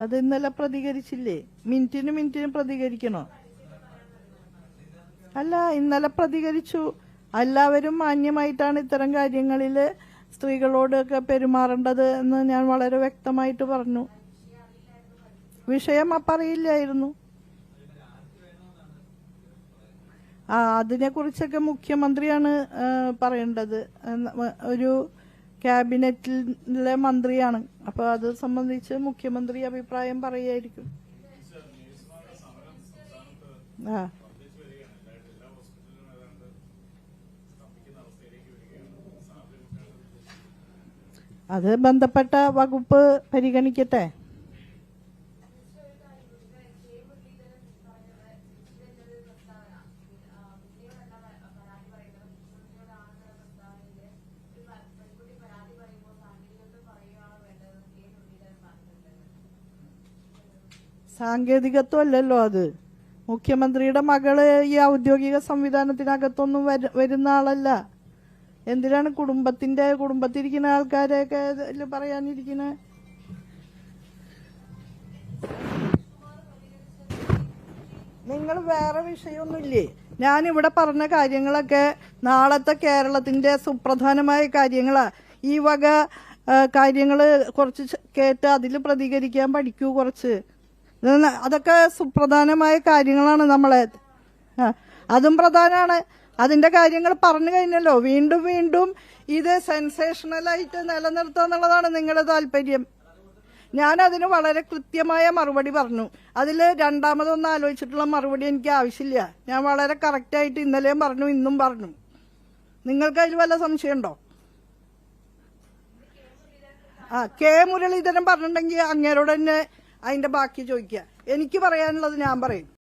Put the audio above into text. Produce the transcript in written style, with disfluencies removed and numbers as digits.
അത് ഇന്നലെ പ്രതികരിച്ചില്ലേ? മിനിറ്റിന് പ്രതികരിക്കണോ? അല്ല, ഇന്നലെ പ്രതികരിച്ചു. എല്ലാവരും മാന്യമായിട്ടാണ് ഇത്തരം കാര്യങ്ങളിൽ സ്ത്രീകളോടൊക്കെ പെരുമാറേണ്ടത് എന്ന് ഞാൻ വളരെ വ്യക്തമായിട്ട് പറഞ്ഞു. വിഷയം അറിയില്ലായിരുന്നു. അതിനെക്കുറിച്ചൊക്കെ മുഖ്യമന്ത്രിയാണ് പറയേണ്ടത്. ഒരു ക്യാബിനറ്റിലെ മന്ത്രിയാണ്. അപ്പോൾ അത് സംബന്ധിച്ച് മുഖ്യമന്ത്രി അഭിപ്രായം പറയുമായിരിക്കും. അത് ബന്ധപ്പെട്ട വകുപ്പ് പരിഗണിക്കട്ടെ. സാങ്കേതികത്വം അല്ലല്ലോ അത്. മുഖ്യമന്ത്രിയുടെ മകള് ഈ ഔദ്യോഗിക സംവിധാനത്തിനകത്തൊന്നും വരുന്ന ആളല്ല. എന്തിനാണ് കുടുംബത്തിരിക്കുന്ന ആൾക്കാരെയൊക്കെ പറയാനിരിക്കുന്നത്? നിങ്ങൾ വേറെ വിഷയമൊന്നുമില്ലേ? ഞാനിവിടെ പറഞ്ഞ കാര്യങ്ങളൊക്കെ നാളത്തെ കേരളത്തിന്റെ സുപ്രധാനമായ കാര്യങ്ങളാ. ഈ വക കാര്യങ്ങൾ കുറച്ച് കേട്ട് അതിൽ പ്രതികരിക്കാൻ പഠിക്കൂ. കുറച്ച് അതൊക്കെ സുപ്രധാനമായ കാര്യങ്ങളാണ്. നമ്മളെ അതും പ്രധാനമാണ്. അതിന്റെ കാര്യങ്ങൾ പറഞ്ഞു കഴിഞ്ഞല്ലോ. വീണ്ടും ഇത് സെൻസേഷണലായിട്ട് നിലനിർത്തുക എന്നുള്ളതാണ് നിങ്ങളുടെ താല്പര്യം. ഞാൻ അതിന് വളരെ കൃത്യമായ മറുപടി പറഞ്ഞു. അതിൽ രണ്ടാമതൊന്നും ആലോചിച്ചിട്ടുള്ള മറുപടി എനിക്ക് ആവശ്യമില്ല. ഞാൻ വളരെ കറക്റ്റായിട്ട് ഇന്നലെയും പറഞ്ഞു, ഇന്നും പറഞ്ഞു. നിങ്ങൾക്ക് അതിൽ വല്ല സംശയമുണ്ടോ? കെ മുരളീധരൻ പറഞ്ഞിട്ടുണ്ടെങ്കിൽ അങ്ങേരോട് തന്നെ അതിന്റെ ബാക്കി ചോദിക്കുക. എനിക്ക് പറയാനുള്ളത് ഞാൻ പറയും.